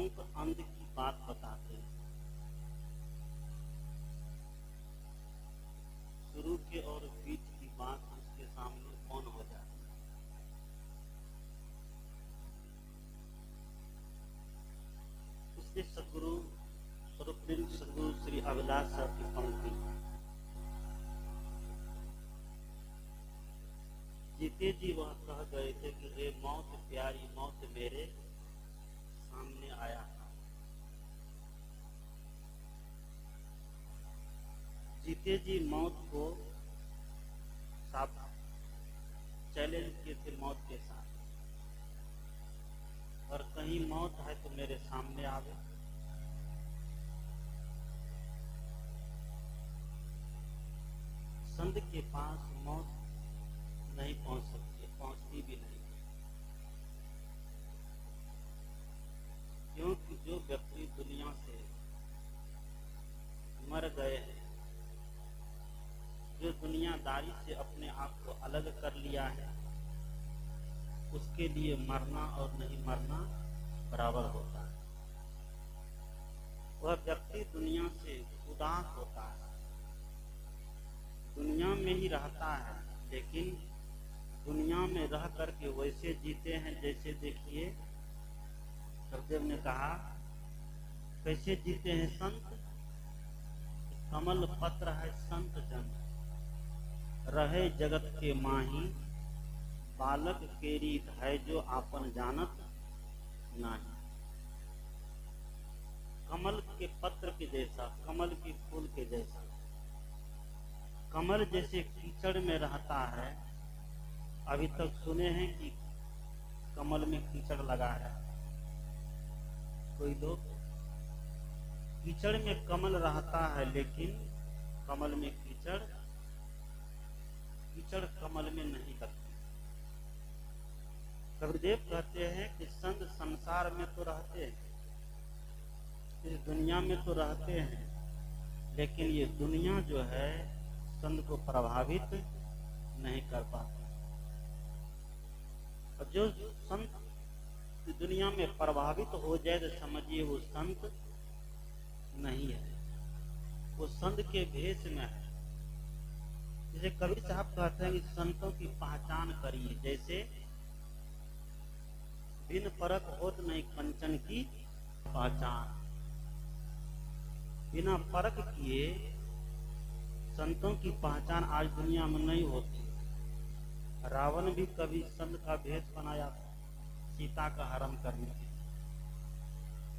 संत अंध की बात बताते हैं। शुरू के और बीच की बात उसके सामने कौन हो जाती है। इसलिए सदगुरु स्वरूप सदगुरु श्री अभिलाष साहब की पंक्ति, जीते जी वह कह गए थे कि रे मौत प्यारी मौत मेरे सामने आया था। जीते जी मौत को साथ चैलेंज किए थे मौत के साथ, और कहीं मौत है तो मेरे सामने आवे। संत के पास मौत नहीं पहुंच सकती, पहुंचती भी नहीं, क्योंकि जो व्यक्ति दुनिया से मर गए हैं, जो दुनियादारी से अपने आप को अलग कर लिया है, उसके लिए मरना और नहीं मरना बराबर होता है। वह व्यक्ति दुनिया से उदास होता है, दुनिया में ही रहता है, लेकिन दुनिया में रह करके वैसे जीते हैं जैसे, देखिए सदगुरु ने कहा कैसे जीते हैं संत। कमल पत्र है संत जन, रहे जगत के माही, बालक के रीत है जो आपन जानत नहीं। कमल के पत्र के जैसा, कमल के फूल के जैसा, कमल जैसे कीचड़ में रहता है। अभी तक सुने हैं कि कमल में कीचड़ लगा है कोई लोग? कीचड़ में कमल रहता है, लेकिन कमल में कीचड़ कमल में नहीं लगती। कबीरदेव कहते हैं कि संत संसार में तो रहते हैं, इस दुनिया में तो रहते हैं, लेकिन ये दुनिया जो है संत को प्रभावित नहीं कर पाती। और जो संत दुनिया में प्रभावित हो जाए तो समझिए वो संत नहीं है, वो संत के भेष में है। जैसे कबीर साहब कहते हैं कि संतों की पहचान करिए, जैसे बिन परख होत नहीं कंचन की पहचान। बिना परख किए संतों की पहचान आज दुनिया में नहीं होती। रावण भी कभी संत का भेष बनाया था, सीता का हरण करने के लिए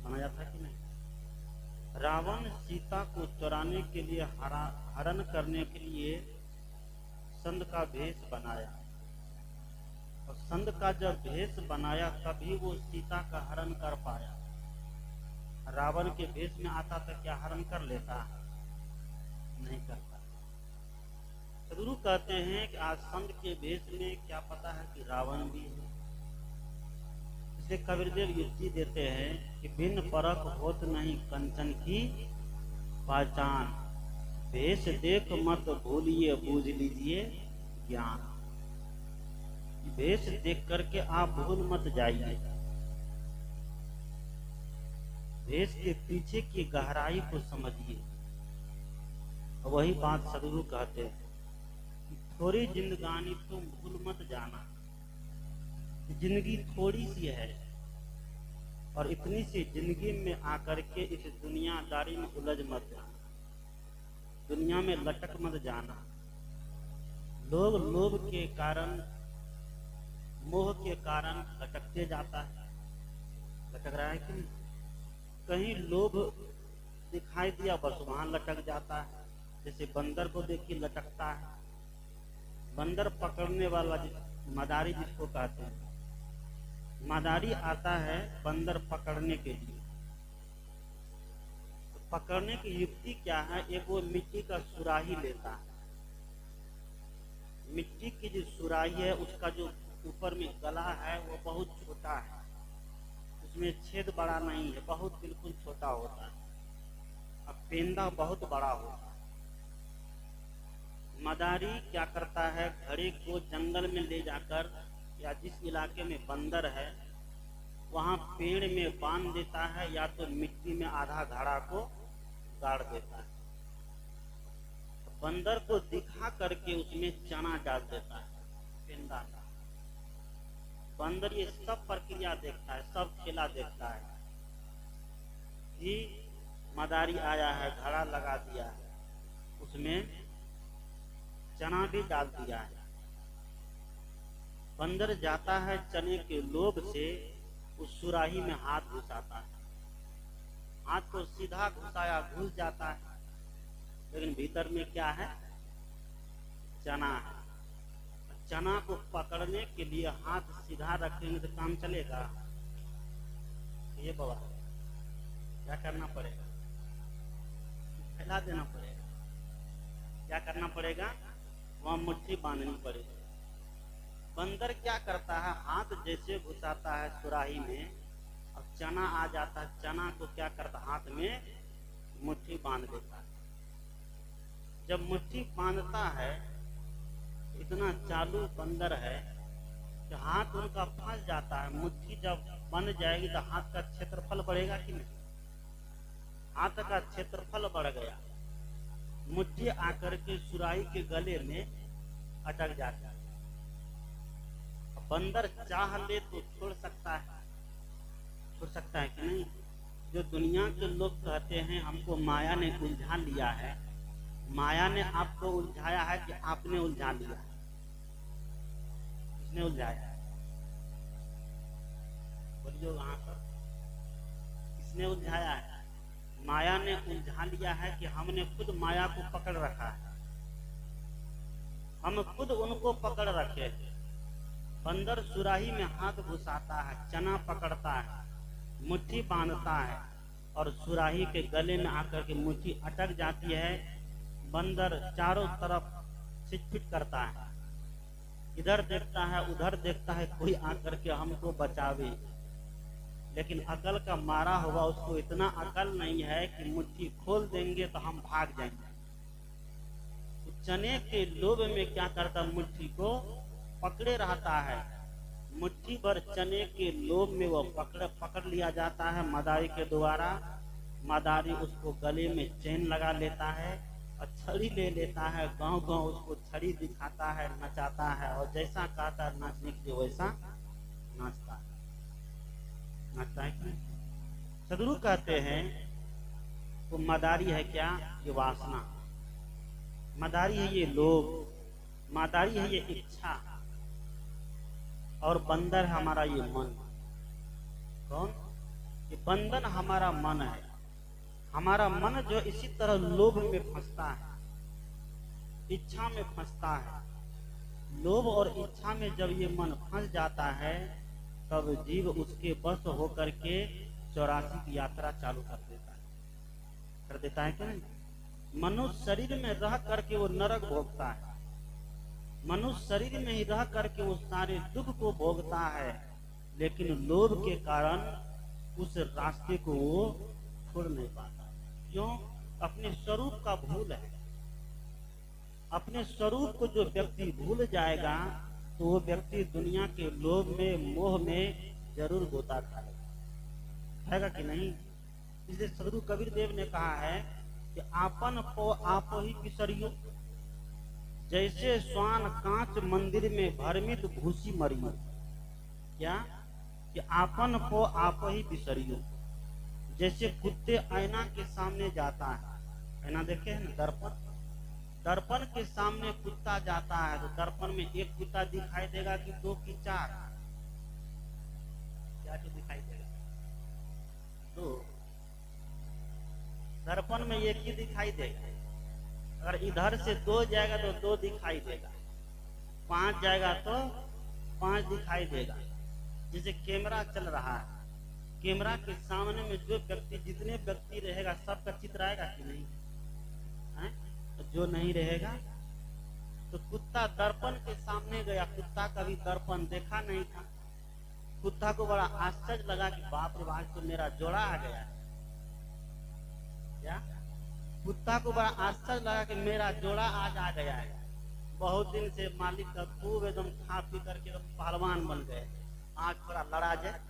बनाया था कि नहीं? रावण सीता को चुराने के लिए, हरण करने के लिए संत का भेष बनाया, और संत का जब भेष बनाया तभी वो सीता का हरण कर पाया। रावण के भेष में आता था, क्या हरण कर लेता? नहीं करता। सदगुरु कहते हैं कि आज संत के भेष में क्या पता है कि रावण भी है। इसलिए कबीरदेव युक्ति देते हैं कि बिन परख होत नहीं कंचन की पहचान, भेष देख मत भूलिए बूझ लीजिए ज्ञान। भेष देख करके आप भूल मत जाइए, भेष के पीछे की गहराई को समझिए। वही बात सदगुरु कहते हैं कि थोड़ी जिंदगानी तुम भूल मत जाना। जिंदगी थोड़ी सी है, और इतनी सी जिंदगी में आकर के इस दुनियादारी में उलझ मत जाना, दुनिया में लटक मत जाना। लोग लोभ के कारण, मोह के कारण लटकते जाता है। लटक रहा है कि नहीं? कहीं लोभ दिखाई दिया बस वहां लटक जाता है। जैसे बंदर को देखिए लटकता है, बंदर पकड़ने वाला मदारी जिसको कहते हैं, मदारी आता है बंदर पकड़ने के लिए। तो पकड़ने की युक्ति क्या है? एक वो मिट्टी का सुराही लेता है, मिट्टी की जो सुराही है उसका जो ऊपर में गला है वो बहुत छोटा है, उसमें छेद बड़ा नहीं है, बहुत बिल्कुल छोटा होता है। अब पेंदा बहुत बड़ा होता है। मदारी क्या करता है? घड़े को जंगल में ले जाकर, या जिस इलाके में बंदर है वहां पेड़ में बांध देता है या तो मिट्टी में आधा घड़ा को गाड़ देता है। बंदर को दिखा करके उसमें चना डाल देता है, पेंदा। बंदर ये सब प्रक्रिया देखता है, सब खेला देखता है कि मदारी आया है, घड़ा लगा दिया है, उसमें चना भी डाल दिया है। बंदर जाता है, चने के लोभ से उस सुराही में हाथ घुसाता है। हाथ को सीधा घुसाया, घुस जाता है, लेकिन भीतर में क्या है? चना है। चना को पकड़ने के लिए हाथ सीधा रखेंगे तो काम चलेगा? ये बाबा क्या करना पड़ेगा? फैला देना पड़ेगा। क्या करना पड़ेगा? वहां मुट्ठी बांधनी पड़ेगी। बंदर क्या करता है? हाथ जैसे घुसाता है सुराही में, अब चना आ जाता है, चना को क्या करता है? हाथ में मुट्ठी बांध देता है। जब मुट्ठी बांधता है, इतना चालू बंदर है कि हाथ उनका फंस जाता है। मुट्ठी जब बन जाएगी तो हाथ का क्षेत्रफल बढ़ेगा कि नहीं? हाथ का क्षेत्रफल बढ़ गया, मुट्ठी आकर के सुराही के गले में अटक जाता है। बंदर चाह ले तो छोड़ सकता है, छोड़ सकता है कि नहीं? जो दुनिया के लोग कहते हैं हमको माया ने उलझा लिया है, माया ने आपको उलझाया है कि आपने उलझा लिया है? किसने उलझाया है? बोलिए वहां पर, किसने उलझाया है? माया ने उलझा लिया है कि हमने खुद माया को पकड़ रखा है, हम खुद उनको पकड़ रखे। बंदर सुराही में हाथ घुसाता है, चना पकड़ता है, मुट्ठी बांधता है और सुराही के गले में आकर के मुट्ठी अटक जाती है। बंदर चारों तरफ छिटपिट करता है, इधर देखता है, उधर देखता है, कोई आकर के हमको बचावे। लेकिन अकल का मारा होगा, उसको इतना अकल नहीं है कि मुट्ठी खोल देंगे तो हम भाग जाएंगे। तो चने के लोभ में क्या करता? मुट्ठी को पकड़े रहता है। मुट्ठी भर चने के लोभ में वो पकड़ लिया जाता है मदारी के द्वारा। मदारी उसको गले में चैन लगा लेता है और छड़ी ले लेता है। गांव गांव उसको छड़ी दिखाता है, नचाता है और जैसा कहता है नाचने के लिए वैसा नाचता है। नाचता है कि सदगुरु कहते हैं वो मदारी है क्या? ये वासना। मदारी है ये लोभ, मदारी है ये इच्छा, और बंदर हमारा ये मन। कौन? ये बंधन हमारा मन है। हमारा मन जो इसी तरह लोभ में फंसता है, इच्छा में फंसता है। लोभ और इच्छा में जब ये मन फंस जाता है, तब जीव उसके बस होकर के 84 की यात्रा चालू कर देता है कि नहीं? मनुष्य शरीर में रह करके वो नरक भोगता है, मनुष्य शरीर में ही रह करके वो सारे दुख को भोगता है, लेकिन लोभ के कारण उस रास्ते को वो छोड़ नहीं पाता। क्यों? अपने स्वरूप का भूल है। अपने स्वरूप को जो व्यक्ति भूल जाएगा तो वो व्यक्ति दुनिया के लोभ में, मोह में जरूर गोता खाएगा कि नहीं? इसलिए सदगुरु कबीर देव ने कहा है कि आपन को आप ही बिसरियो, जैसे स्वान कांच मंदिर में भरमित भूसी मरियो। क्या? कि आपन को आप ही बिसरियो। जैसे कुत्ते आईना के सामने जाता है, आईना देखे हैं ना, दर्पण, दर्पण के सामने कुत्ता जाता है तो दर्पण में एक कुत्ता दिखाई देगा कि दो की चार? क्या तो दिखाई देगा? दो। दर्पण में एक ही दिखाई देगा। अगर इधर से 2 जाएगा तो 2 दिखाई देगा, 5 जाएगा तो 5 दिखाई देगा। जैसे कैमरा चल रहा है, कैमरा के सामने में जो व्यक्ति, जितने व्यक्ति रहेगा सबका चित्र आएगा कि नहीं है? तो जो नहीं रहेगा, तो कुत्ता दर्पण के सामने गया, कुत्ता कभी दर्पण देखा नहीं था। कुत्ता को बड़ा आश्चर्य लगा कि बाप रे बाप, तो मेरा जोड़ा आ गया। क्या? कुत्ता को बड़ा आश्चर्य लगा कि मेरा जोड़ा आज आ गया है। बहुत दिन से मालिक का खूब एकदम खा पी करके पहलवान बन गए, आज थोड़ा लड़ा जाए,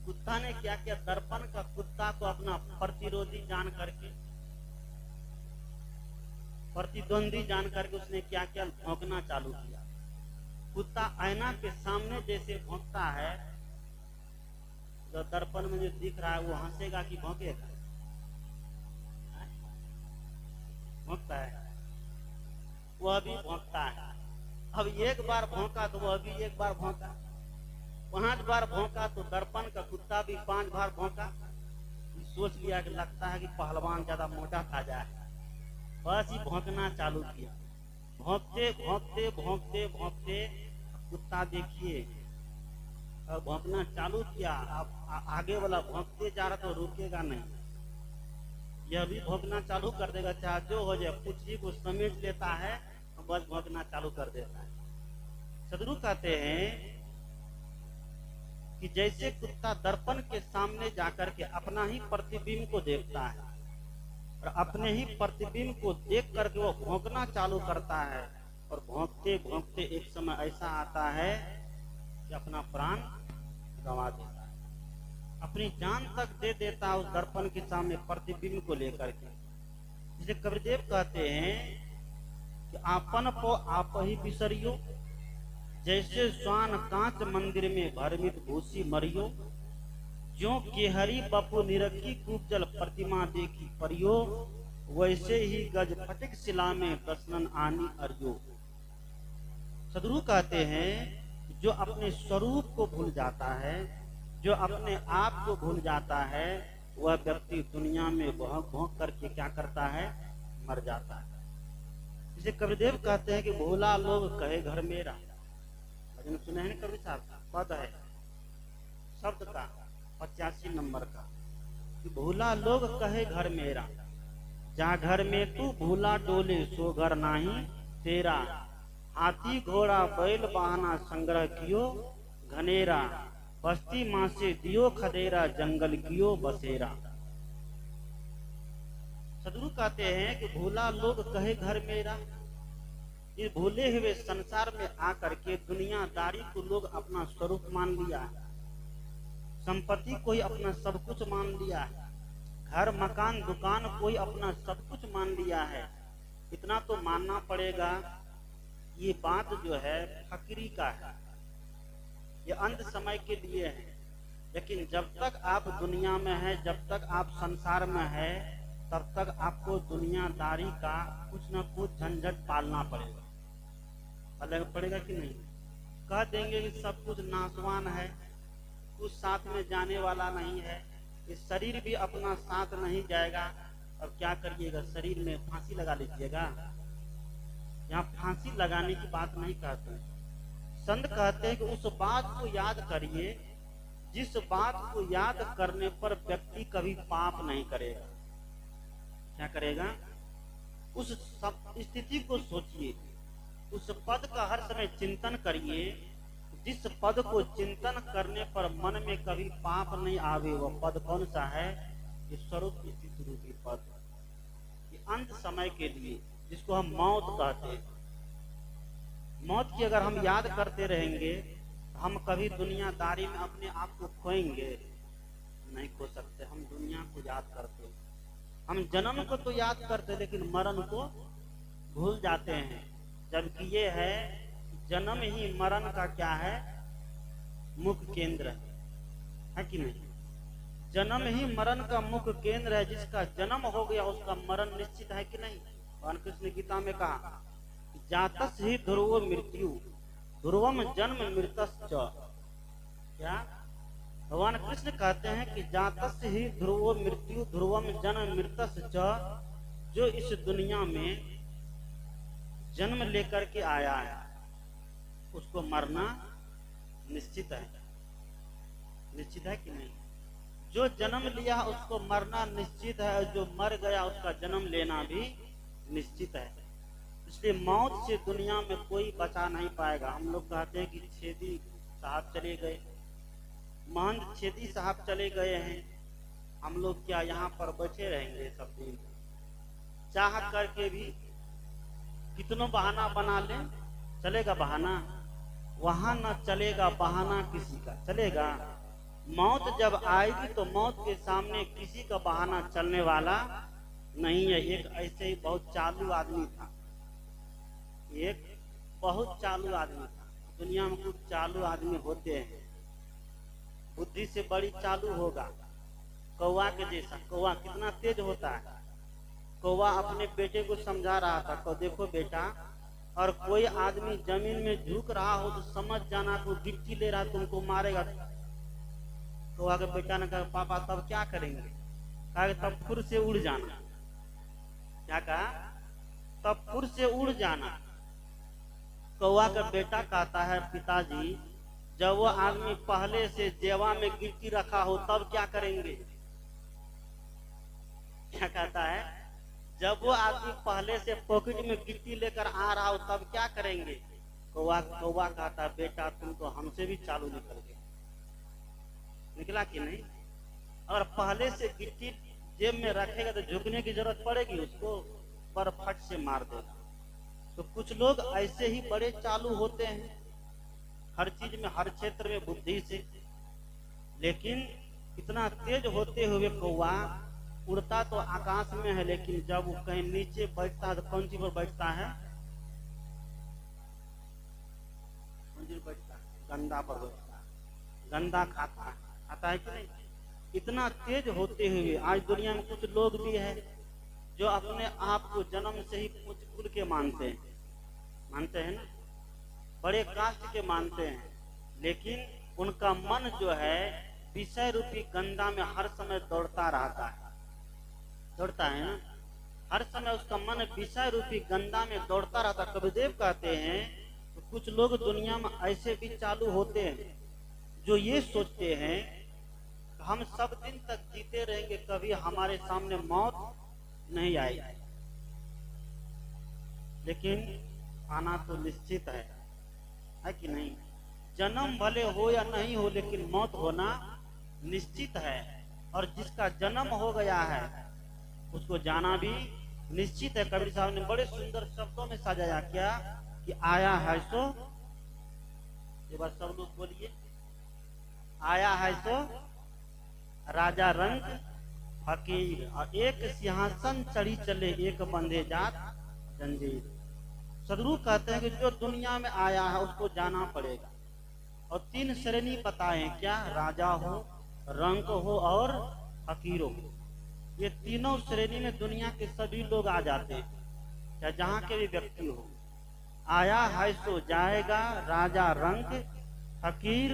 कुत्ता ने क्या किया, दर्पण का कुत्ता को अपना प्रतिरोधी जान करके, प्रतिद्वंदी जान करके उसने क्या किया, भौंकना चालू किया। कुत्ता आईना के सामने जैसे भौंकता है, जो दर्पण में जो दिख रहा है वो हंसेगा कि भौंकेगा? भौंकता है, वह भी भौंकता है। अब एक बार भौंका तो वह भी एक बार भौंका, 5 बार भौंका तो दर्पण का कुत्ता भी 5 बार भौंका। सोच लिया कि लगता है कि पहलवान ज्यादा मोटा ताजा है, बस ही भौंकना चालू किया। भौंकते भौंकते भौंकते भौंकते कुत्ता देखिए अब भौंकना चालू किया। अब आगे वाला भौंकते जा रहा तो रुकेगा नहीं, यह भी भौंकना चालू कर देगा, चाहे जो हो जाए, कुछ ही को समेट लेता है, बस भौंकना चालू कर देता है। सदगुरु कहते हैं कि जैसे कुत्ता दर्पण के सामने जाकर के अपना ही प्रतिबिंब को देखता है और अपने ही प्रतिबिंब को देख करके वो भौंकना चालू करता है, और भौंकते भौंकते एक समय ऐसा आता है कि अपना प्राण गंवा देता है, अपनी जान तक दे देता है उस दर्पण के सामने प्रतिबिंब को लेकर के। जिसे कबीरदेव कहते हैं कि आपन को आप ही बिसरियो, जैसे स्वान कांच मंदिर में भरमित भूसी मरियो, ज्यों केहरी बपु निरखी कुब्जल प्रतिमा देखी परियो, वैसे ही गज फटिक शिला में दसनन आनी अरियो। सदगुरु कहते हैं जो अपने स्वरूप को भूल जाता है, जो अपने आप को भूल जाता है, वह व्यक्ति दुनिया में भौंक भौंक करके क्या करता है, मर जाता है। इसे कबीरदेव कहते हैं कि भोला लोग कहे घर मेरा, भजन सुने हैं कबीर साहब, पद है शब्द का 85 नंबर का, कि भोला लोग कहे घर मेरा, जा घर में तू भूला डोले सो घर नाही तेरा, हाथी घोड़ा बैल वाहना संग्रह कियो घनेरा, बस्ती माँ से दियो खदेरा जंगल कियो बसेरा। सदगुरु कहते हैं कि भूला लोग कहे घर मेरा, इस भूले हुए संसार में आकर के दुनियादारी को लोग अपना स्वरूप मान लिया है, संपत्ति कोई अपना सब कुछ मान लिया है, घर मकान दुकान कोई अपना सब कुछ मान लिया है। इतना तो मानना पड़ेगा, ये बात जो है फकीरी का है, ये अंत समय के लिए है, लेकिन जब तक आप दुनिया में है, जब तक आप संसार में है, तब तक आपको दुनियादारी का कुछ न कुछ झंझट पालना पड़ेगा। अलग पड़ेगा कि नहीं? कह देंगे कि सब कुछ नाशवान है, कुछ साथ में जाने वाला नहीं है, इस शरीर भी अपना साथ नहीं जाएगा, अब क्या करिएगा, शरीर में फांसी लगा लीजिएगा। यहाँ फांसी लगाने की बात नहीं कहते हैं, संत कहते हैं कि उस बात को याद करिए जिस बात को याद करने पर व्यक्ति कभी पाप नहीं करेगा। क्या करेगा? उस स्थिति को सोचिए, उस पद का हर समय चिंतन करिए, जिस पद को चिंतन करने पर मन में कभी पाप नहीं आवे, वह पद कौन सा है? ये स्वरूप स्थिति रूपी पद, ये अंत समय के लिए, जिसको हम मौत कहते हैं। मौत की अगर हम याद करते रहेंगे तो हम कभी दुनियादारी में अपने आप को खोएंगे नहीं, खो सकते। हम दुनिया को याद करते, हम जन्म को तो याद करते, लेकिन मरण को भूल जाते हैं। जबकि ये है जन्म ही मरण का क्या है? मुख्य केंद्र है कि नहीं? जन्म ही मरण का मुख्य केंद्र है। जिसका जन्म हो गया उसका मरण निश्चित है कि नहीं? भगवान कृष्ण ने गीता में कहा जातस् ही ध्रुव मृत्यु ध्रुवम जन्म मृतश्च। क्या भगवान कृष्ण कहते हैं कि जातस् ही ध्रुव मृत्यु ध्रुवम जन्म मृतश्च, जो इस दुनिया में जन्म लेकर के आया है उसको मरना निश्चित है। निश्चित है कि नहीं? जो जन्म लिया उसको मरना निश्चित है, और जो मर गया उसका जन्म लेना भी निश्चित है। इसलिए मौत से दुनिया में कोई बचा नहीं पाएगा। हम लोग कहते हैं कि छेदी साहब चले गए, महंत छेदी साहब चले गए हैं, हम लोग क्या यहाँ पर बैठे रहेंगे सब दिन? चाह करके भी कितनों बहाना बना ले, चलेगा बहाना? वहां न चलेगा बहाना किसी का, चलेगा? मौत जब आएगी तो मौत के सामने किसी का बहाना चलने वाला नहीं है। एक ऐसे ही बहुत चालू आदमी था, एक बहुत चालू आदमी था। दुनिया में कुछ चालू आदमी होते हैं, बुद्धि से बड़ी चालू होगा। कौवा के जैसा। कौवा कितना तेज होता है। कौवा अपने बेटे को समझा रहा था, को देखो बेटा, और कोई आदमी जमीन में झुक रहा हो तो समझ जाना कि वो गिट्टी ले रहा है, तुमको मारेगा। कौवा के बेटा ने कहा, पापा तब क्या करेंगे? कहा तब फुर से उड़ जाना। क्या कहा? तब फुर से उड़ जाना। कौवा का बेटा कहता है, पिताजी जब वो आदमी पहले से जेवा में गिट्टी रखा हो तब क्या करेंगे? क्या कहता है? जब वो आदमी पहले से पॉकेट में गिट्टी लेकर आ रहा हो तब क्या करेंगे? कौवा कहता है, बेटा तुम तो हमसे भी चालू निकल गए। निकला कि नहीं? अगर पहले से गिट्टी जेब में रखेगा तो झुकने की जरूरत पड़ेगी उसको, पर फट से मार देगा। तो कुछ लोग ऐसे ही बड़े चालू होते हैं, हर चीज में, हर क्षेत्र में बुद्धि से। लेकिन इतना तेज होते हुए कौवा उड़ता तो आकाश में है, लेकिन जब वो कहीं नीचे बैठता है तो कौन सी पर बैठता है? कौन सी पर बैठता है? गंदा पर बैठता है। गंदा खाता है कि नहीं? इतना तेज होते हुए आज दुनिया में कुछ लोग भी हैं जो अपने आप को जन्म से ही कुछ कुल के मानते हैं ना, बड़े कास्ट के मानते हैं, लेकिन उनका मन जो है विषय रूपी गंगा में हर समय दौड़ता रहता है। दौड़ता है ना, हर समय उसका मन विषय रूपी गंगा में दौड़ता रहता। कबीरदेव कहते हैं तो कुछ लोग दुनिया में ऐसे भी चालू होते हैं जो ये सोचते हैं हम सब दिन तक जीते रहेंगे, कभी हमारे सामने मौत नहीं आएगी। लेकिन आना तो निश्चित है कि नहीं? जन्म भले हो या नहीं हो, लेकिन मौत होना निश्चित है। और जिसका जन्म हो गया है उसको जाना भी निश्चित है। कबीर साहब ने बड़े सुंदर शब्दों में सजाया क्या कि आया है सो, ये बात सब लोग बोलिए, आया है सो राजा रंग फकीर, और एक सिंहासन चढ़ी चले एक बंधे जात जंजीर। सदगुरु कहते हैं कि जो दुनिया में आया है उसको जाना पड़ेगा। और 3 श्रेणी बताए, क्या? राजा हो, रंक हो और फकीर हो। ये तीनों श्रेणी में दुनिया के सभी लोग आ जाते हैं, चाहे जहां के भी व्यक्ति हो। आया है सो जाएगा राजा रंक फकीर,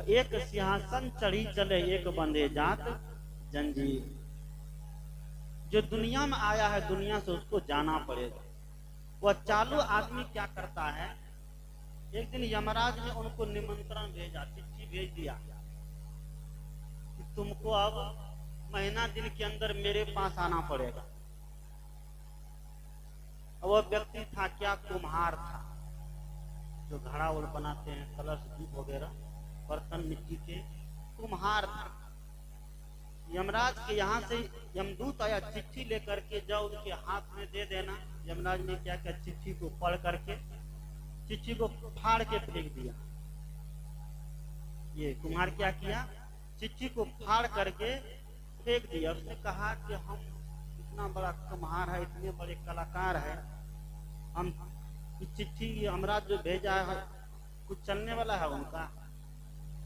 एक सिंहासन चढ़ी चले एक बंधे जात जंजीर। जो दुनिया में आया है दुनिया से उसको जाना पड़ेगा। वह चालू आदमी क्या करता है? एक दिन यमराज ने उनको निमंत्रण भेजा, चिट्ठी भेज दिया कि तुमको अब महीना दिन के अंदर मेरे पास आना पड़ेगा। वह व्यक्ति था क्या? कुम्हार था, जो घड़ा उड़ बनाते हैं, कलश दीप वगैरह, बर्तन मिट्टी के, कुम्हार था। यमराज के यहाँ से यमदूत आया, चिट्ठी लेकर के जाओ उनके हाथ में दे देना। यमराज ने क्या किया? चिट्ठी को पढ़ करके चिट्ठी को फाड़ के फेंक दिया। ये कुम्हार क्या किया? चिट्ठी को फाड़ करके फेंक दिया। उसने कहा कि हम इतना बड़ा कुम्हार है, इतने बड़े कलाकार है, हम इस चिट्ठी यमराज जो भेजा है कुछ चलने वाला है उनका?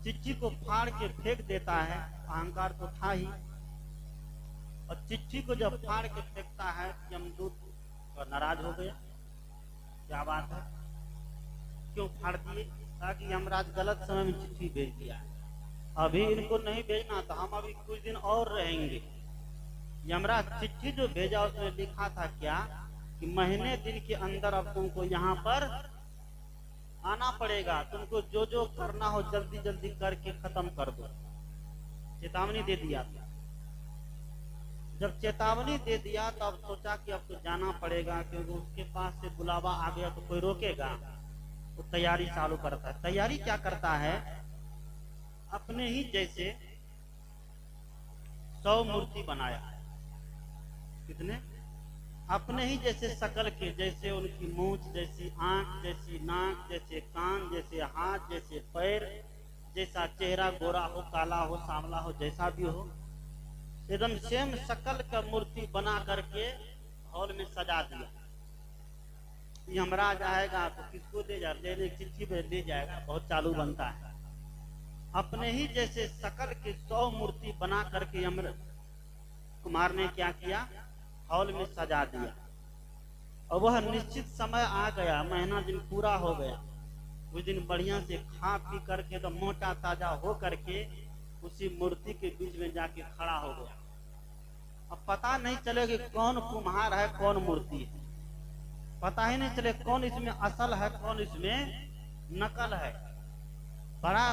चिट्ठी को फाड़ के फेंक देता है, अहंकार तो था ही। और चिट्ठी को जब फाड़ के फेंकता है यमदूत नाराज हो गया, क्या बात है, क्यों फाड़ दिए? ताकि यमराज गलत समय में चिट्ठी भेज दिया, अभी इनको नहीं भेजना था, हम अभी कुछ दिन और रहेंगे। यमराज चिट्ठी जो भेजा उसमें लिखा था क्या कि महीने दिन के अंदर अब तुमको यहाँ पर आना पड़ेगा, तुमको जो जो करना हो जल्दी जल्दी करके खत्म कर दो। चेतावनी दे दिया था। जब चेतावनी दे दिया तो अब सोचा कि अब तो जाना पड़ेगा, क्योंकि उसके पास से बुलावा आ गया तो कोई रोकेगा। तो तैयारी चालू करता है। तैयारी क्या करता है? अपने ही जैसे 100 मूर्ति बनाया। कितने? अपने ही जैसे शकल के, जैसे उनकी मूंछ, जैसी आंख, जैसी नाक, जैसे कान, जैसे हाथ, जैसे पैर, जैसा चेहरा गोरा हो, काला हो, सांवला हो, जैसा भी हो, एकदम सेम शक्ल का मूर्ति बना करके हॉल में सजा दिया। यमराज आएगा तो किसको ले जा, लेने चिट्ठी में ले जाएगा, बहुत चालू बनता है। अपने ही जैसे शकल की 100 मूर्ति बना करके कुमार ने क्या किया, हॉल में सजा दिया। और वह निश्चित समय आ गया, महीना दिन पूरा हो गया। उस दिन बढ़िया से खा पी करके तो मोटा ताजा हो करके उसी मूर्ति के बीच में जाके खड़ा हो गया। अब पता नहीं चले कि कौन कुम्हार है, कौन मूर्ति है, पता ही नहीं चले कौन इसमें असल है, कौन इसमें नकल है। बड़ा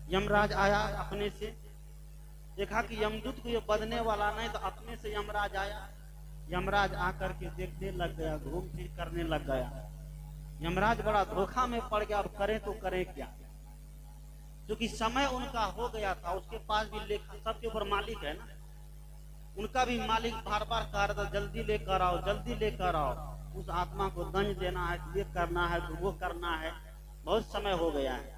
यमराज आया अपने से, देखा कि यमदूत को ये बदने वाला नहीं, तो अपने से यमराज आया। यमराज आकर के देखने लग गया, घूम फिर करने लग गया। यमराज बड़ा धोखा में पड़ गया, अब करें तो करें क्या, क्योंकि समय उनका हो गया था। उसके पास भी लेखा, सबके ऊपर मालिक है ना, उनका भी मालिक बार बार कह रहा था जल्दी लेकर आओ, जल्दी लेकर आओ, उस आत्मा को दंड देना है, ये करना है, तो वो करना है, बहुत समय हो गया है।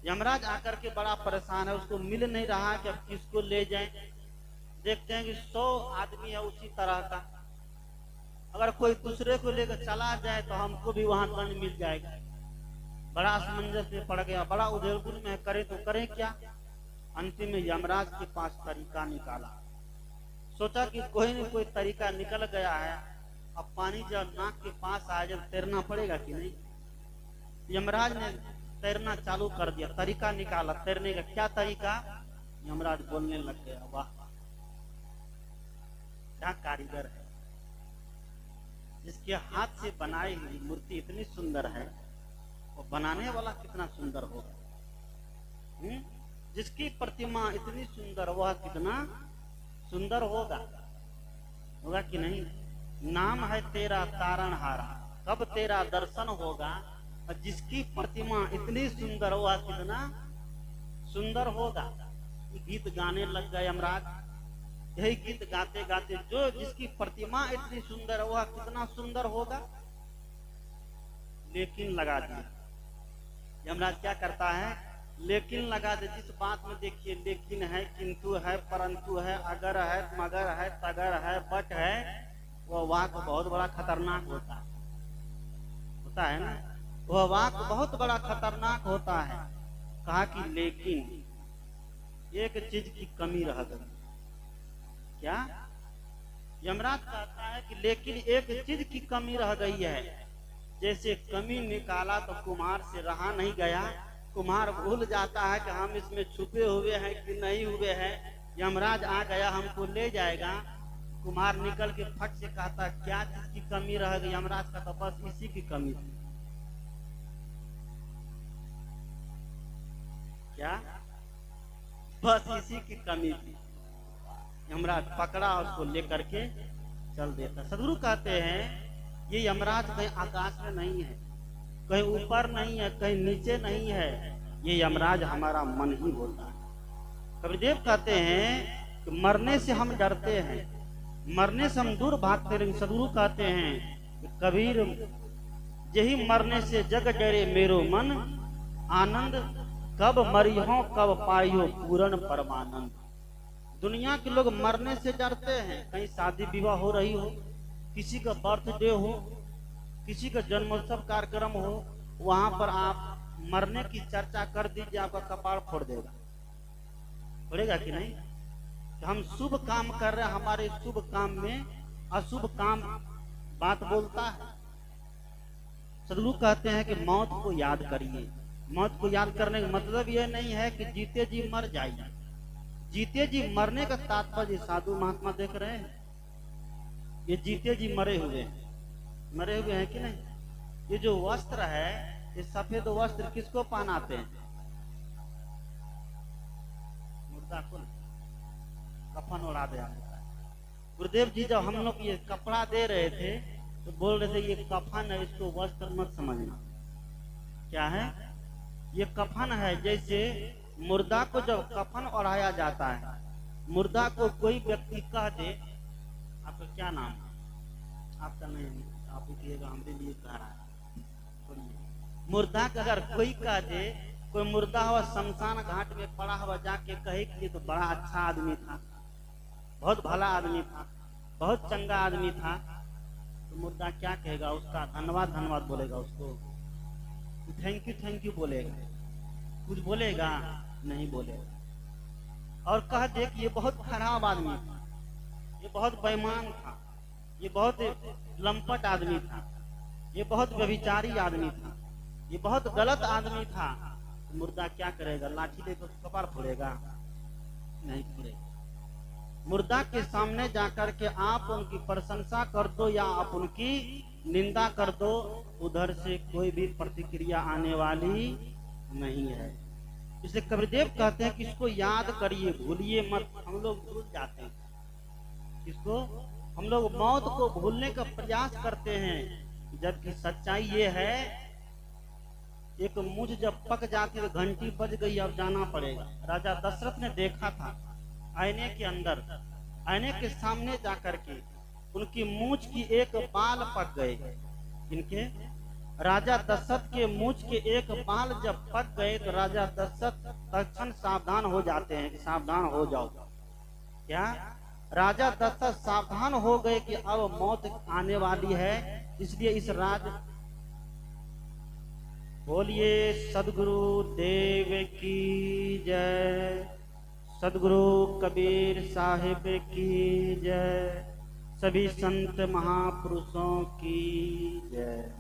यमराज आकर के बड़ा परेशान है, उसको मिल नहीं रहा कि अब किसको ले जाएं। देखते हैं कि 100 आदमी है उसी तरह का, अगर कोई दूसरे को लेकर चला जाए तो हमको भी वहां दंड मिल जाएगा। बड़ा असमंजस में पड़ गया, बड़ा उधेड़बुन में, करें तो करें क्या। अंतिम में यमराज के पास तरीका निकाला, सोचा कि कोई न कोई तरीका निकल गया है, अब पानी जब नाक के पास आए जब तैरना पड़ेगा कि नहीं। यमराज ने तैरना चालू कर दिया, तरीका निकाला तैरने का। क्या तरीका, यमराज बोलने लग गया, वाह क्या कारीगर है, जिसके हाथ से बनाई हुई मूर्ति इतनी सुंदर है, और बनाने वाला कितना सुंदर होगा। जिसकी प्रतिमा इतनी सुंदर, वह कितना सुंदर होगा, होगा कि नहीं। नाम है तेरा तारणहारा, कब तेरा दर्शन होगा, और जिसकी प्रतिमा इतनी सुंदर, वह कितना सुंदर होगा। गीत गाने लग गए यमराज। यही गीत गाते गाते जो जिसकी प्रतिमा इतनी सुंदर है, वह कितना सुंदर होगा। लेकिन लगा दिया यमराज, क्या करता है, लेकिन लगा दे। जिस बात में देखिए लेकिन है, किंतु है, परंतु है, अगर है, मगर है, तगर है, बट है, वह वाक बहुत बड़ा खतरनाक होता है ना, वह वाक बहुत बड़ा खतरनाक होता है। कहा कि लेकिन एक चीज की कमी रह गई। क्या, यमराज कहता है कि लेकिन एक चीज की कमी रह गई है। जैसे कमी निकाला तो कुम्हार से रहा नहीं गया, कुम्हार भूल जाता है कि हम इसमें छुपे हुए हैं कि नहीं हुए हैं। यमराज आ गया, हमको ले जाएगा। कुम्हार निकल के फट से कहता है क्या चीज की कमी रह गई। यमराज का तो बस इसी की कमी थी। क्या, बस इसी की कमी थी। यमराज पकड़ा, उसको लेकर के चल देता। सदगुरु कहते हैं ये यमराज कहीं आकाश में नहीं है, कहीं ऊपर नहीं है, कहीं नीचे नहीं है, ये यमराज हमारा मन ही होता है। कबीरदेव कहते हैं कि मरने से हम डरते हैं, मरने से हम दूर भागते हैं। सदगुरु कहते हैं कि कबीर यही मरने से जग डरे मेरो मन, आनंद कब मरियो कब पाइयो पूर्ण परमानंद। दुनिया के लोग मरने से डरते हैं, कहीं शादी विवाह हो रही हो, किसी का बर्थडे हो, किसी का जन्मोत्सव कार्यक्रम हो, वहां पर आप मरने की चर्चा कर दीजिए, आपका कपाड़ फोड़ देगा। फोड़ेगा कि नहीं। तो हम शुभ काम कर रहे हैं, हमारे शुभ काम में अशुभ काम बात बोलता है। सदगुरु कहते हैं कि मौत को याद करिए। मौत को याद करने का मतलब यह नहीं है कि जीते जी मर जाइए। जीते जी मरने का तात्पर्य साधु महात्मा देख रहे हैं, ये जीते जी मरे हुए हैं कि नहीं। ये जो वस्त्र है, ये सफेद वस्त्र किसको पहनाते हैं, मुर्दा को, कफन उड़ा दिया जाता है। गुरुदेव जी जब हम लोग ये कपड़ा दे रहे थे तो बोल रहे थे ये कफन है, इसको वस्त्र मत समझना। क्या है, ये कफन है। जैसे मुर्दा को जब कफन ओढ़ाया जाता है, मुर्दा को कोई व्यक्ति कह दे आपका क्या नाम है, आपका नहीं, आप कहिएगा हमरे लिए कह रहा है, मुर्दा का अगर कोई कह दे, कोई मुर्दा हुआ शमशान घाट में पड़ा हुआ जाके कहे कि ये तो बड़ा अच्छा आदमी था, बहुत भला आदमी था, बहुत चंगा आदमी था, तो मुर्दा क्या कहेगा? उसका धन्यवाद धन्यवाद बोलेगा, उसको थैंक यू बोलेगा, कुछ बोलेगा? नहीं बोलेगा। और कह दे कि ये बहुत खराब आदमी था, ये बहुत बेईमान था, ये बहुत लंपट आदमी था, ये बहुत व्यभिचारी आदमी था, ये बहुत गलत आदमी था, तो मुर्दा क्या करेगा? लाठी लेकर कपार फोड़ेगा? नहीं फोड़ेगा। मुर्दा के सामने जाकर के आप उनकी प्रशंसा कर दो या आप उनकी निंदा कर दो, उधर से कोई भी प्रतिक्रिया आने वाली नहीं है। इसे कबीरदेव कहते हैं कि इसको याद करिए, भूलिए मत। हम लोग भूल जाते हैं इसको, हम लोग मौत को भूलने का प्रयास करते हैं, जबकि सच्चाई ये है, एक मुझ जब पक जाती तो घंटी बज गई, अब जाना पड़ेगा। राजा दशरथ ने देखा था आईने के अंदर, आईने के सामने जाकर के उनकी मूंछ की एक बाल पक गए। इनके राजा दशरथ के मूंछ के एक बाल जब पक गए तो राजा दशरथ तत्क्षण सावधान हो जाते हैं कि सावधान हो जाओ। क्या? राजा दशरथ सावधान हो गए कि अब मौत आने वाली है, इसलिए इस राज बोलिए सदगुरु देव की जय, सदगुरु कबीर साहिब की जय, सभी संत महापुरुषों की जय।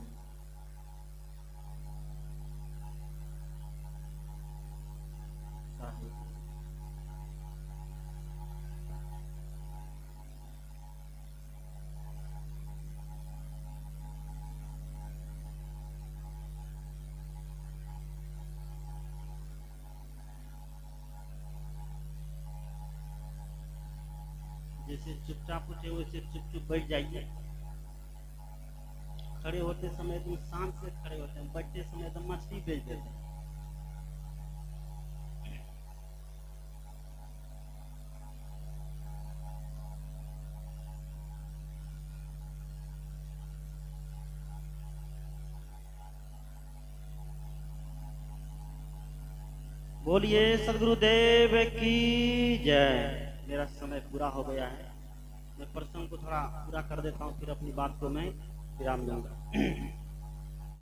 जैसे चुपचाप उठे वैसे चुप चुप बैठ जाइए। खड़े होते समय एकदम शांत से खड़े होते हैं, बैठते समय एकदम मछली बेच देते हैं। बोलिए सदगुरुदेव की जय। मेरा समय पूरा हो गया है, मैं प्रसंग को थोड़ा पूरा कर देता हूँ, फिर अपनी बात को मैं विराम दूंगा।